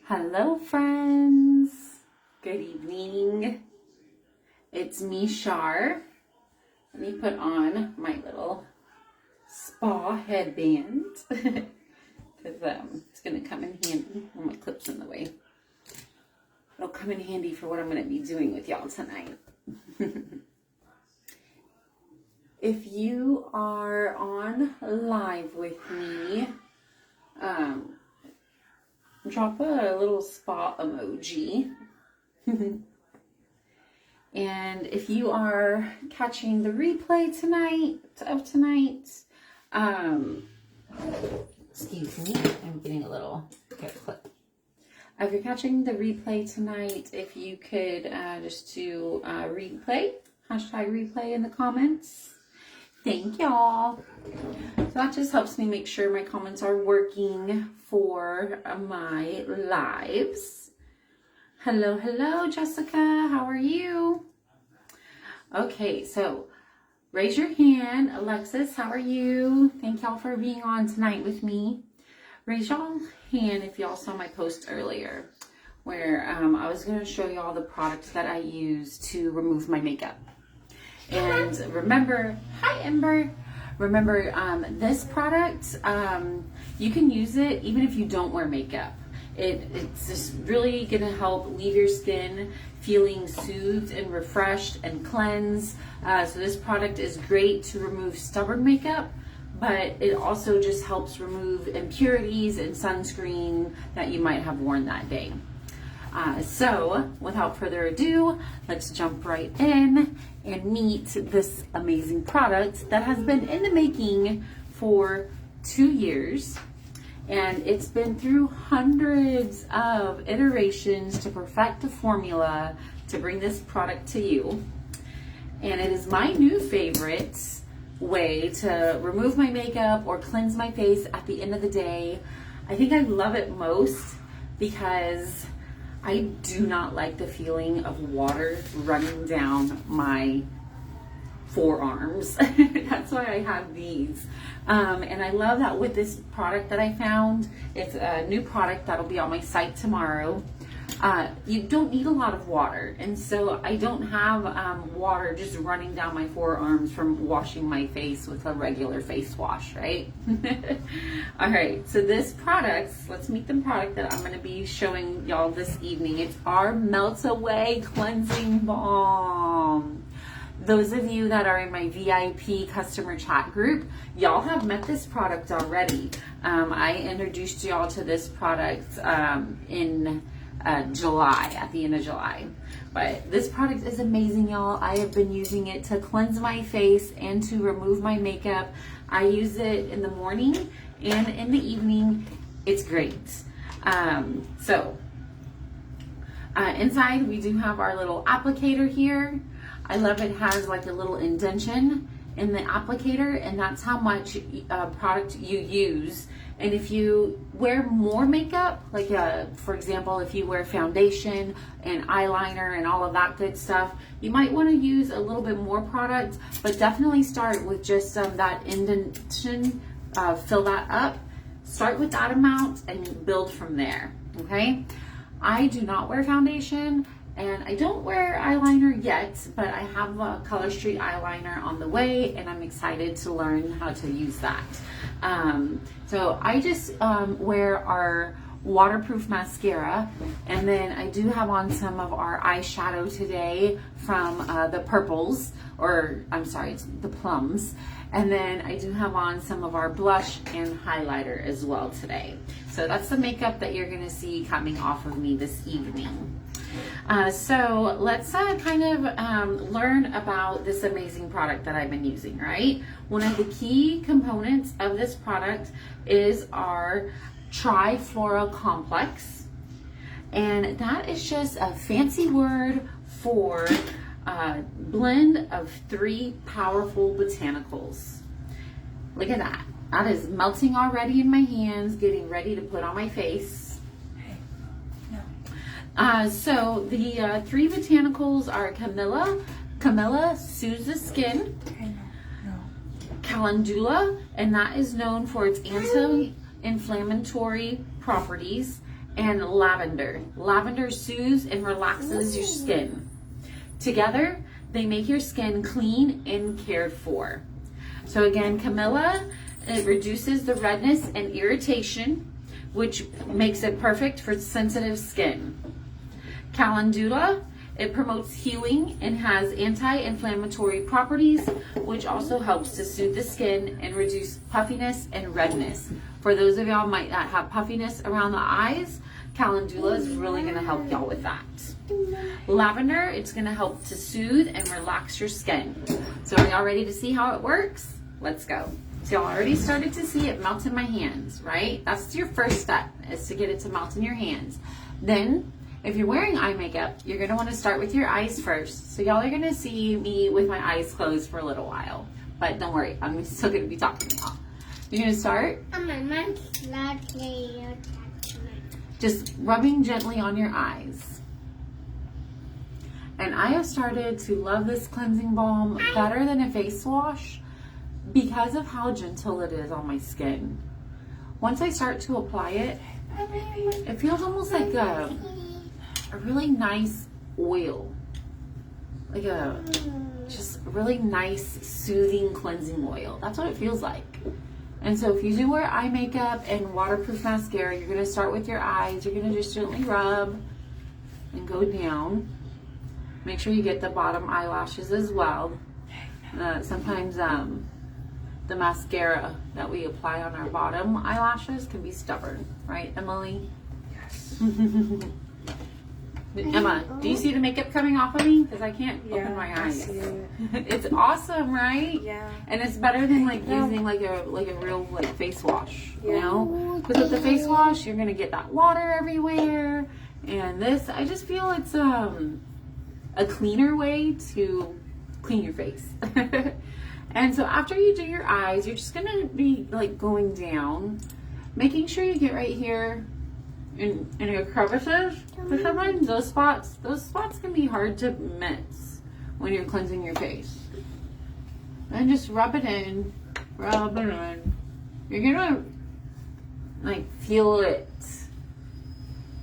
Hello friends, good evening. It's me, Shar. Let me put on my little spa headband because it's going to come in handy. Oh, my clip's in the way. It'll come in handy for what I'm going to be doing with y'all tonight. If you are on live with me, drop a little spa emoji. And if you are catching the replay tonight, excuse me, I'm getting a little hair clip. If you're catching the replay tonight, if you could just do replay, hashtag replay in the comments. Thank y'all. So that just helps me make sure my comments are working for my lives. Hello, hello, Jessica. How are you? Okay, so raise your hand. Alexis, how are you? Thank y'all for being on tonight with me. Raise y'all hand if y'all saw my post earlier where I was going to show y'all the products that I use to remove my makeup. And remember, hi Ember, remember this product, you can use it even if you don't wear makeup. It's just really gonna help leave your skin feeling soothed and refreshed and cleansed. So this product is great to remove stubborn makeup, but it also just helps remove impurities and sunscreen that you might have worn that day. So without further ado, let's jump right in and meet this amazing product that has been in the making for 2 years. And it's been through hundreds of iterations to perfect the formula to bring this product to you. And it is my new favorite way to remove my makeup or cleanse my face at the end of the day. I think I love it most because I do not like the feeling of water running down my forearms. That's why I have these. And I love that with this product that I found, it's a new product that'll be on my site tomorrow. You don't need a lot of water. And so I don't have water just running down my forearms from washing my face with a regular face wash, right? All right, so this product, let's meet the product that I'm going to be showing y'all this evening. It's our Away Cleansing Balm. Those of you that are in my VIP customer chat group, y'all have met this product already. I introduced y'all to this product in July, at the end of July. But this product is amazing, y'all. I have been using it to cleanse my face and to remove my makeup. I use it in the morning and in the evening. It's great. Inside we do have our little applicator here. I love it has like a little indentation in the applicator, and that's how much product you use. And if you wear more makeup, like for example, if you wear foundation and eyeliner and all of that good stuff, you might want to use a little bit more product, but definitely start with just that indentation, fill that up, start with that amount and build from there, okay? I do not wear foundation and I don't wear eyeliner yet, but I have a Color Street eyeliner on the way and I'm excited to learn how to use that. So I just wear our waterproof mascara, and then I do have on some of our eyeshadow today from the purples, or I'm sorry, it's the plums. And then I do have on some of our blush and highlighter as well today. So that's the makeup that you're gonna see coming off of me this evening. So let's kind of learn about this amazing product that I've been using, right? One of the key components of this product is our Triflora Complex. And that is just a fancy word for a blend of 3 powerful botanicals. Look at that. That is melting already in my hands, getting ready to put on my face. So the 3 botanicals are Camellia soothes the skin, Calendula, and that is known for its anti-inflammatory properties, and lavender. Lavender soothes and relaxes your skin. Together, they make your skin clean and cared for. So again, Camilla, it reduces the redness and irritation, which makes it perfect for sensitive skin. Calendula, it promotes healing and has anti-inflammatory properties, which also helps to soothe the skin and reduce puffiness and redness. For those of y'all might not have puffiness around the eyes, Calendula is really going to help y'all with that. Lavender, it's going to help to soothe and relax your skin. So are y'all ready to see how it works? Let's go. So y'all already started to see it melt in my hands, right? That's your first step, is to get it to melt in your hands. Then, if you're wearing eye makeup, you're going to want to start with your eyes first. So y'all are going to see me with my eyes closed for a little while. But don't worry, I'm still going to be talking to y'all. You're going to start just rubbing gently on your eyes. And I have started to love this cleansing balm better than a face wash because of how gentle it is on my skin. Once I start to apply it, it feels almost like a really nice oil. Like a just really nice, soothing, cleansing oil. That's what it feels like. And so if you do wear eye makeup and waterproof mascara, you're going to start with your eyes. You're going to just gently rub and go down. Make sure you get the bottom eyelashes as well. Sometimes the mascara that we apply on our bottom eyelashes can be stubborn. Right, Emily? Yes. Emma, do you see the makeup coming off of me? Because I can't open my eyes. I see it. It's awesome, right? Yeah. And it's better than like using like a real like face wash, you know? Because with the face wash, you're gonna get that water everywhere. And this, I just feel it's a cleaner way to clean your face. And so after you do your eyes, you're just gonna be like going down, making sure you get right here in your crevices. Because sometimes those spots can be hard to miss when you're cleansing your face. And just rub it in, rub it in. You're gonna like feel it.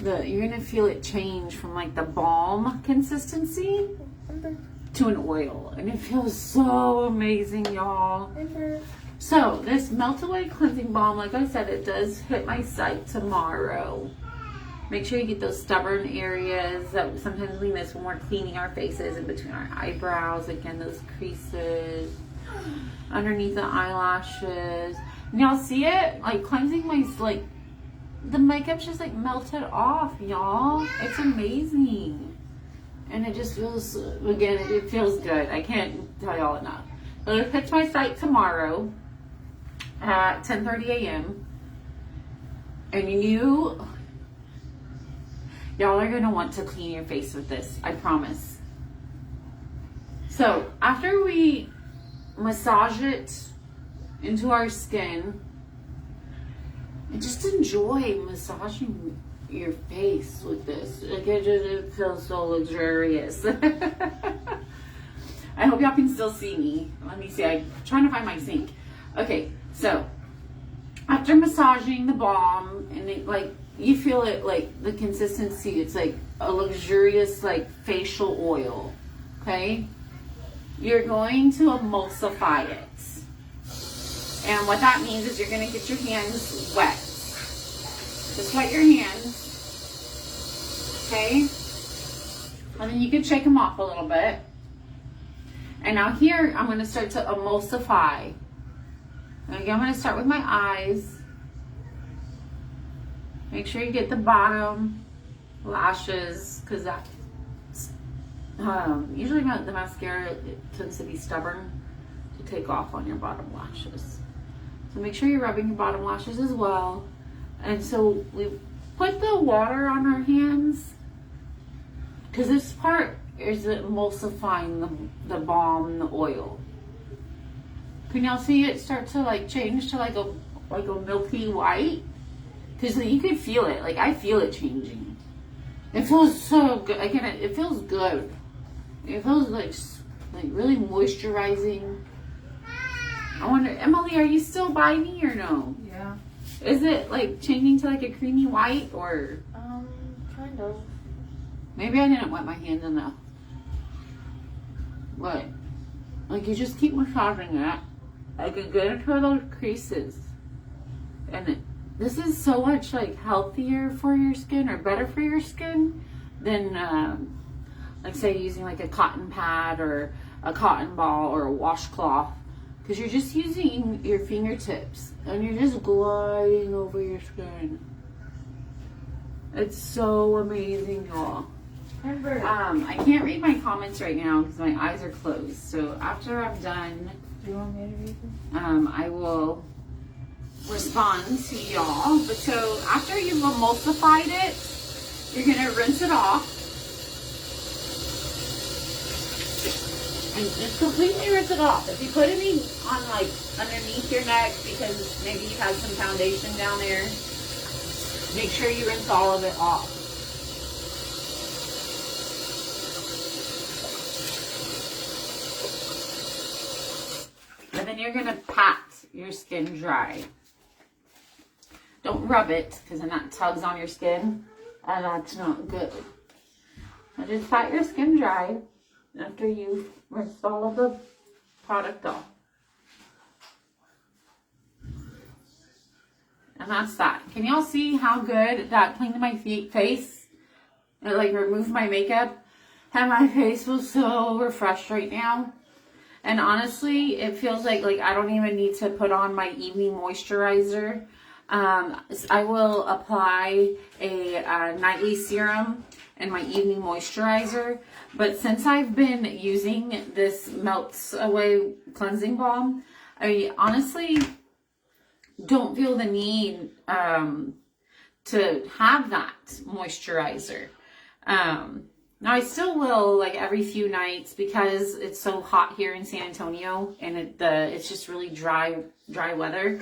You're gonna feel it change from like the balm consistency to an oil, and it feels so amazing, y'all. So this Melt Away Cleansing Balm, like I said, it does hit my site tomorrow. Make sure you get those stubborn areas that sometimes we miss when we're cleaning our faces, in between our eyebrows, again, those creases, underneath the eyelashes. And y'all see it? Like cleansing my, like, the makeup's just like melted off, y'all. It's amazing. And it just feels, again, it feels good. I can't tell y'all enough. So it hits my site tomorrow at 10:30 a.m. And y'all are going to want to clean your face with this, I promise. So after we massage it into our skin, and just enjoy massaging your face with this. Like it feels so luxurious. I hope y'all can still see me. Let me see. I'm trying to find my sink. Okay, so after massaging the balm, and it, like, you feel it, like the consistency, it's like a luxurious like facial oil. Okay, you're going to emulsify it. And what that means is you're going to get your hands wet. Just wet your hands. Okay? And then you can shake them off a little bit. And now here, I'm going to start to emulsify. And again, I'm going to start with my eyes. Make sure you get the bottom lashes, because that usually the mascara, it tends to be stubborn to take off on your bottom lashes. So make sure you're rubbing your bottom lashes as well. And so we put the water on our hands, because this part is emulsifying the balm and the oil. Can y'all see it start to like change to like a milky white? Because you can feel it. Like I feel it changing. It feels so good. Again, it feels good. It feels like really moisturizing. I wonder, Emily, are you still by me or no? Yeah. Is it like changing to like a creamy white or? Kind of. Maybe I didn't wet my hand enough. But like you just keep massaging it. I can get into those creases. And this is so much like healthier for your skin or better for your skin than like say using like a cotton pad or a cotton ball or a washcloth, because you're just using your fingertips and you're just gliding over your skin. It's so amazing, y'all. I can't read my comments right now because my eyes are closed. So after I'm done, do you want me to read them? I will respond to y'all. But so after you've emulsified it, you're gonna rinse it off and just completely rinse it off. If you put any on like underneath your neck because maybe you had some foundation down there, make sure you rinse all of it off. And then you're gonna pat your skin dry. Don't rub it, because then that tugs on your skin, and that's not good. So just pat your skin dry after you've rinsed all of the product off. And that's that. Can y'all see how good that cleaned my face? It like removed my makeup, and my face was so refreshed right now. And honestly, it feels like I don't even need to put on my evening moisturizer. I will apply a nightly serum and my evening moisturizer. But since I've been using this Melts Away Cleansing Balm, I honestly don't feel the need to have that moisturizer. Now I still will like every few nights because it's so hot here in San Antonio and it's just really dry weather.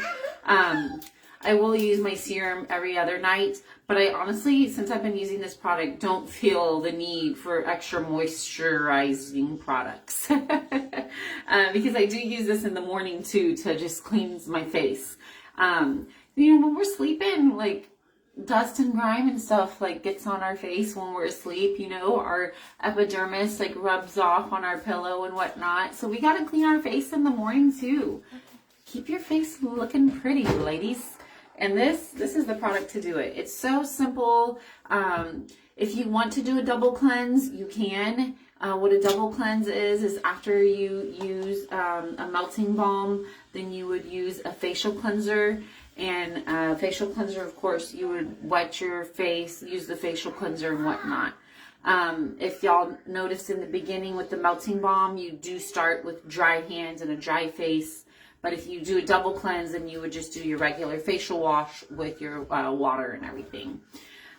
I will use my serum every other night, but I honestly, since I've been using this product, don't feel the need for extra moisturizing products. Because I do use this in the morning too to just cleanse my face. You know, when we're sleeping, like dust and grime and stuff like gets on our face when we're asleep, you know, our epidermis like rubs off on our pillow and whatnot. So we got to clean our face in the morning too. Keep your face looking pretty, ladies. And this is the product to do it. It's so simple. If you want to do a double cleanse, you can. What a double cleanse is after you use a melting balm, then you would use a facial cleanser. And facial cleanser, of course, you would wet your face, use the facial cleanser and whatnot. If y'all noticed in the beginning with the melting balm, you do start with dry hands and a dry face. But if you do a double cleanse, then you would just do your regular facial wash with your water and everything.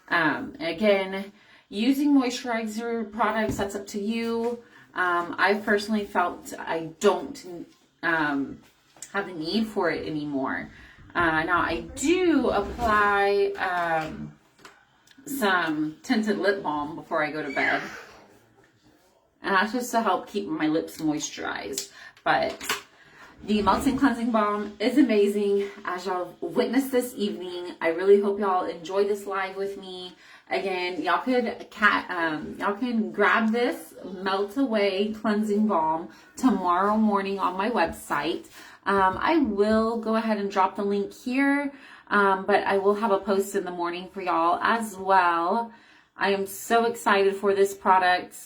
Again, using moisturizer products, that's up to you. I've personally felt I don't have the need for it anymore. Now, I do apply some tinted lip balm before I go to bed. And that's just to help keep my lips moisturized. But the Melting Cleansing Balm is amazing, as y'all witnessed this evening. I really hope y'all enjoy this live with me. Again, y'all can grab this Melt Away Cleansing Balm tomorrow morning on my website. I will go ahead and drop the link here, but I will have a post in the morning for y'all as well. I am so excited for this product.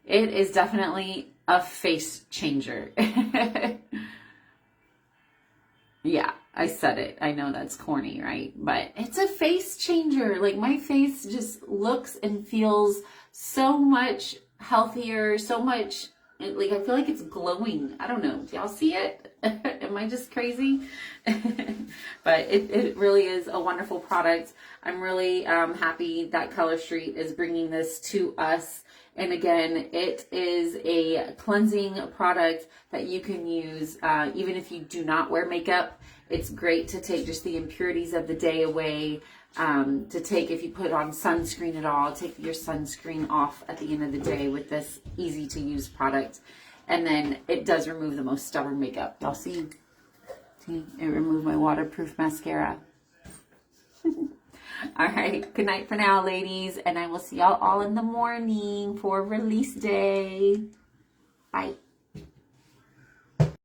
It is definitely a face changer. Yeah, I said it. I know that's corny, right? But it's a face changer. Like, my face just looks and feels so much healthier, so much, like, I feel like it's glowing. I don't know. Do y'all see it? Am I just crazy? But it really is a wonderful product. I'm really happy that Color Street is bringing this to us. And again, it is a cleansing product that you can use even if you do not wear makeup. It's great to take just the impurities of the day away. To take, if you put on sunscreen at all, take your sunscreen off at the end of the day with this easy to use product. And then it does remove the most stubborn makeup. Y'all see? See, it removed my waterproof mascara. All right. Good night for now, ladies. And I will see y'all all in the morning for release day. Bye.